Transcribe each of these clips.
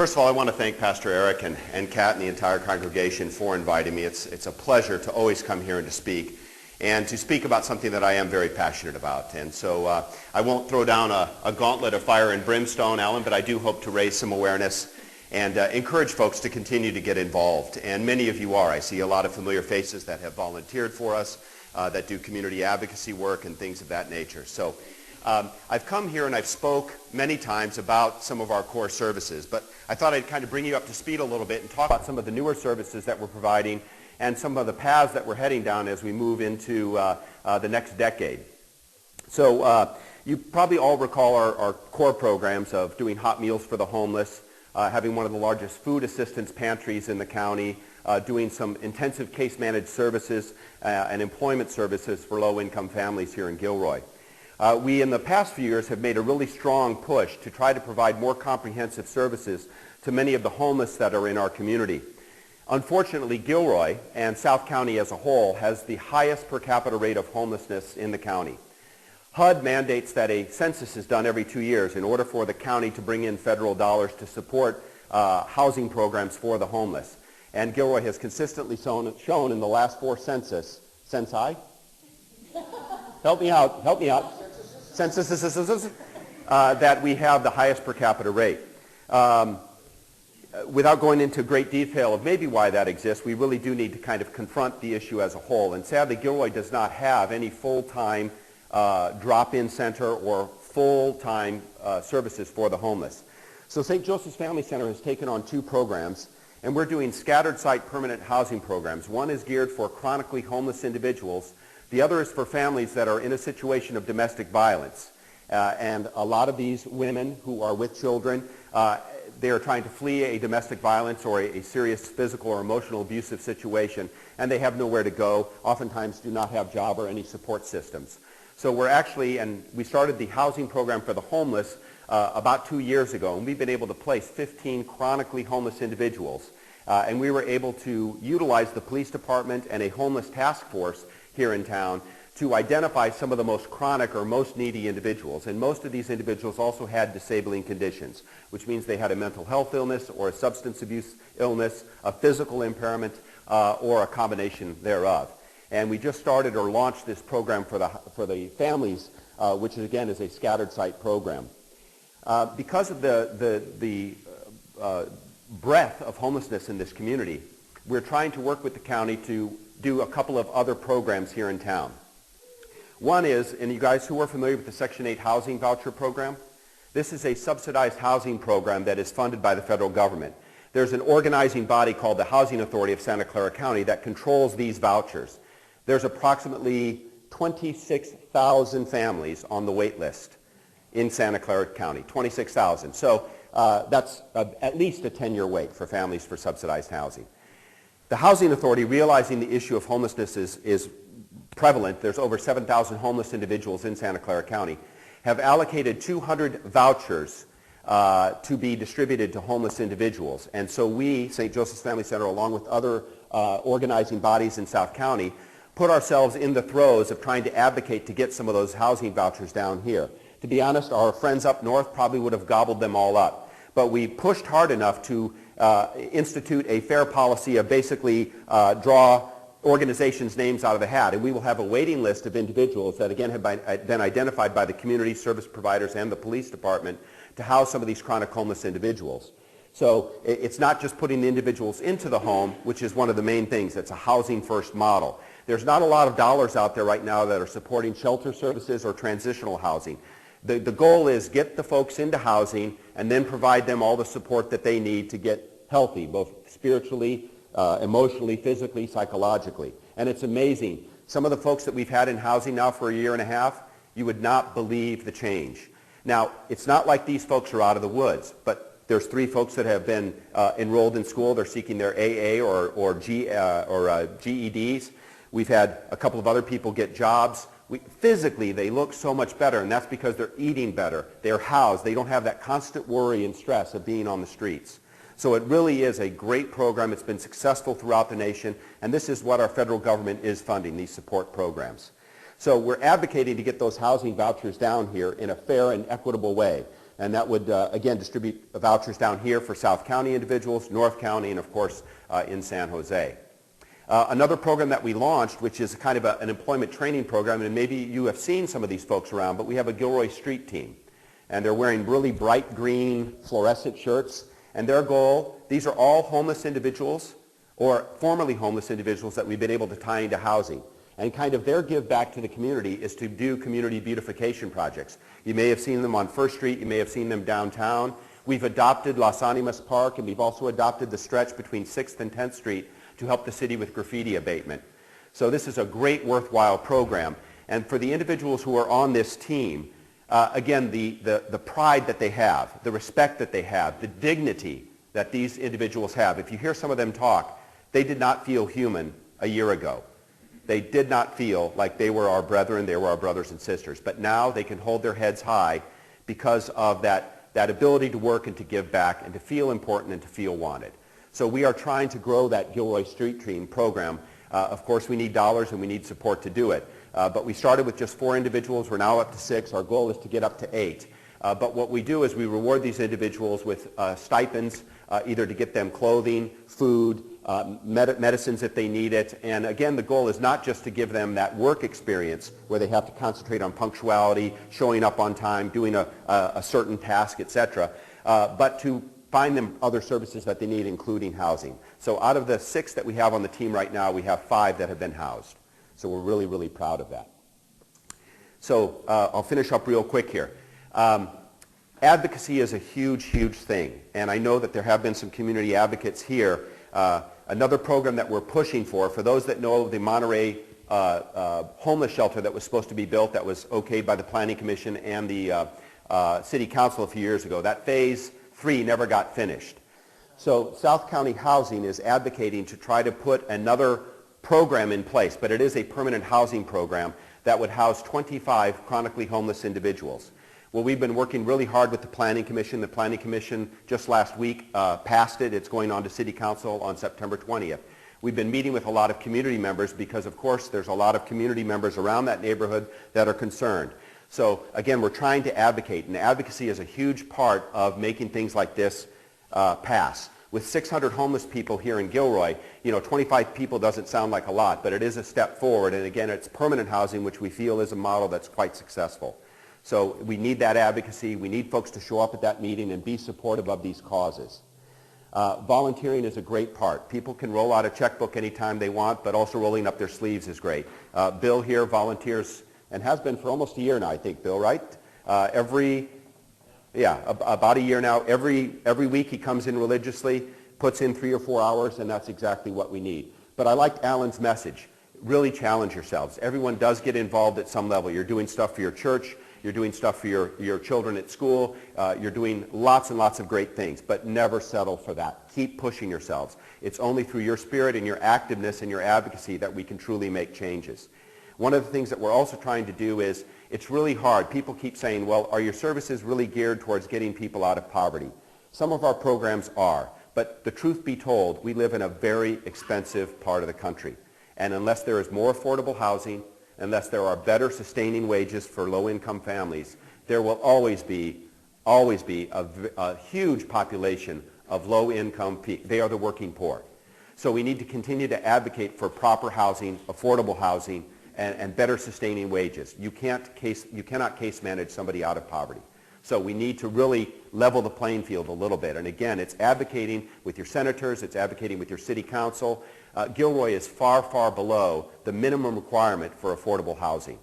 First of all, I want to thank Pastor Eric and Kat and the entire congregation for inviting me. It's a pleasure to always come here and to speak about something that I am very passionate about. And so I won't throw down a gauntlet of fire and brimstone, Alan, but I do hope to raise some awareness and encourage folks to continue to get involved. And many of you are. I see a lot of familiar faces that have volunteered for us, that do community advocacy work and things of that nature. So I've come here and I've spoke many times about some of our core services, but I thought I'd kind of bring you up to speed a little bit and talk about some of the newer services that we're providing and some of the paths that we're heading down as we move into the next decade. So you probably all recall our core programs of doing hot meals for the homeless, having one of the largest food assistance pantries in the county, doing some intensive case managed services and employment services for low-income families here in Gilroy. We, in the past few years, have made a really strong push to try to provide more comprehensive services to many of the homeless that are in our community. Unfortunately, Gilroy and South County as a whole has the highest per capita rate of homelessness in the county. HUD mandates that a census is done every 2 years in order for the county to bring in federal dollars to support housing programs for the homeless. And Gilroy has consistently shown in the last 4 census, help me out. Censuses, that we have the highest per capita rate. Without going into great detail of maybe why that exists, we really do need to kind of confront the issue as a whole. And sadly, Gilroy does not have any full-time drop-in center or full-time services for the homeless. So St. Joseph's Family Center has taken on 2 programs, and we're doing scattered site permanent housing programs. One is geared for chronically homeless individuals. The other is for families that are in a situation of domestic violence. And a lot of these women who are with children, they are trying to flee a domestic violence or a serious physical or emotional abusive situation, and they have nowhere to go, oftentimes do not have job or any support systems. So we're actually, and we started the housing program for the homeless about 2 years ago, and we've been able to place 15 chronically homeless individuals. And we were able to utilize the police department and a homeless task force here in town to identify some of the most chronic or most needy individuals. And most of these individuals also had disabling conditions, which means they had a mental health illness or a substance abuse illness, a physical impairment, or a combination thereof. And we just started or launched this program for the families, which again is a scattered site program. Because of the breadth of homelessness in this community, we're trying to work with the county to do a couple of other programs here in town. One is, and you guys who are familiar with the Section 8 housing voucher program, this is a subsidized housing program that is funded by the federal government. There's an organizing body called the Housing Authority of Santa Clara County that controls these vouchers. There's approximately 26,000 families on the wait list in Santa Clara County, 26,000. So that's at least a 10-year wait for families for subsidized housing. The Housing Authority, realizing the issue of homelessness is prevalent, there's over 7,000 homeless individuals in Santa Clara County, have allocated 200 vouchers to be distributed to homeless individuals. And so we, St. Joseph's Family Center, along with other organizing bodies in South County, put ourselves in the throes of trying to advocate to get some of those housing vouchers down here. To be honest, our friends up north probably would have gobbled them all up. But we pushed hard enough to institute a fair policy of basically draw organizations' names out of the hat. And we will have a waiting list of individuals that, again, have been identified by the community service providers and the police department to house some of these chronic homeless individuals. So it's not just putting the individuals into the home, which is one of the main things. It's a housing-first model. There's not a lot of dollars out there right now that are supporting shelter services or transitional housing. The goal is get the folks into housing and then provide them all the support that they need to get healthy, both spiritually, emotionally, physically, psychologically. And it's amazing. Some of the folks that we've had in housing now for a year and a half, you would not believe the change. Now, it's not like these folks are out of the woods, but there's 3 folks that have been enrolled in school. They're seeking their AA or GEDs. We've had a couple of other people get jobs. Physically, they look so much better, and that's because they're eating better. They're housed. They don't have that constant worry and stress of being on the streets. So it really is a great program. It's been successful throughout the nation, and this is what our federal government is funding, these support programs. So we're advocating to get those housing vouchers down here in a fair and equitable way. And that would, again, distribute vouchers down here for South County individuals, North County, and of course in San Jose. Another program that we launched, which is kind of an employment training program, and maybe you have seen some of these folks around, but we have a Gilroy Street team. And they're wearing really bright green fluorescent shirts. And their goal, these are all homeless individuals or formerly homeless individuals that we've been able to tie into housing. And kind of their give back to the community is to do community beautification projects. You may have seen them on First Street. You may have seen them downtown. We've adopted Las Animas Park, and we've also adopted the stretch between 6th and 10th Street to help the city with graffiti abatement. So this is a great, worthwhile program. And for the individuals who are on this team, again, the pride that they have, the respect that they have, the dignity that these individuals have. If you hear some of them talk, they did not feel human a year ago. They did not feel like they were our brethren, they were our brothers and sisters. But now they can hold their heads high because of that ability to work and to give back and to feel important and to feel wanted. So we are trying to grow that Gilroy Street Team program. Of course, we need dollars and we need support to do it. But we started with just 4 individuals. We're now up to 6. Our goal is to get up to 8. But what we do is we reward these individuals with stipends, either to get them clothing, food, medicines if they need it. And again, the goal is not just to give them that work experience where they have to concentrate on punctuality, showing up on time, doing a certain task, etc., but to find them other services that they need, including housing. So out of the 6 that we have on the team right now, we have 5 that have been housed. So we're really, really proud of that. So I'll finish up real quick here. Advocacy is a huge, huge thing. And I know that there have been some community advocates here. Another program that we're pushing for those that know the Monterey homeless shelter that was supposed to be built, that was okayed by the Planning Commission and the City Council a few years ago, that Phase 3 never got finished. So South County Housing is advocating to try to put another program in place, but it is a permanent housing program that would house 25 chronically homeless individuals. Well, we've been working really hard with the Planning Commission. The Planning Commission just last week passed it. It's going on to City Council on September 20th. We've been meeting with a lot of community members because, of course, there's a lot of community members around that neighborhood that are concerned. So, again, we're trying to advocate, and advocacy is a huge part of making things like this pass. With 600 homeless people here in Gilroy, 25 people doesn't sound like a lot, but it is a step forward. And again, it's permanent housing, which we feel is a model that's quite successful. So we need that advocacy. We need folks to show up at that meeting and be supportive of these causes. Volunteering is a great part. People can roll out a checkbook anytime they want, but also rolling up their sleeves is great. Bill here volunteers and has been for almost a year now, I think, Bill, right? About a year now. Every week he comes in religiously, puts in 3 or 4 hours, and that's exactly what we need. But I liked Alan's message. Really challenge yourselves. Everyone does get involved at some level. You're doing stuff for your church. You're doing stuff for your children at school. You're doing lots and lots of great things, but never settle for that. Keep pushing yourselves. It's only through your spirit and your activeness and your advocacy that we can truly make changes. One of the things that we're also trying to do is, it's really hard. People keep saying, well, are your services really geared towards getting people out of poverty? Some of our programs are, but the truth be told, we live in a very expensive part of the country. And unless there is more affordable housing, unless there are better sustaining wages for low-income families, there will always be a huge population of low-income people. They are the working poor. So we need to continue to advocate for proper housing, affordable housing, and better sustaining wages. You cannot case manage somebody out of poverty. So we need to really level the playing field a little bit. And again, it's advocating with your senators, it's advocating with your city council. Gilroy is far, far below the minimum requirement for affordable housing.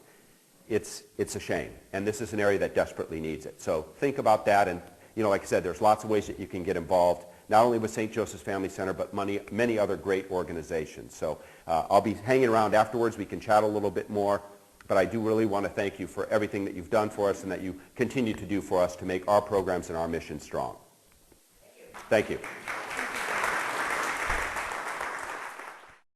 It's a shame. And this is an area that desperately needs it. So think about that. And like I said, there's lots of ways that you can get involved, not only with St. Joseph's Family Center, but many other great organizations. So I'll be hanging around afterwards. We can chat a little bit more. But I do really want to thank you for everything that you've done for us and that you continue to do for us to make our programs and our mission strong. Thank you.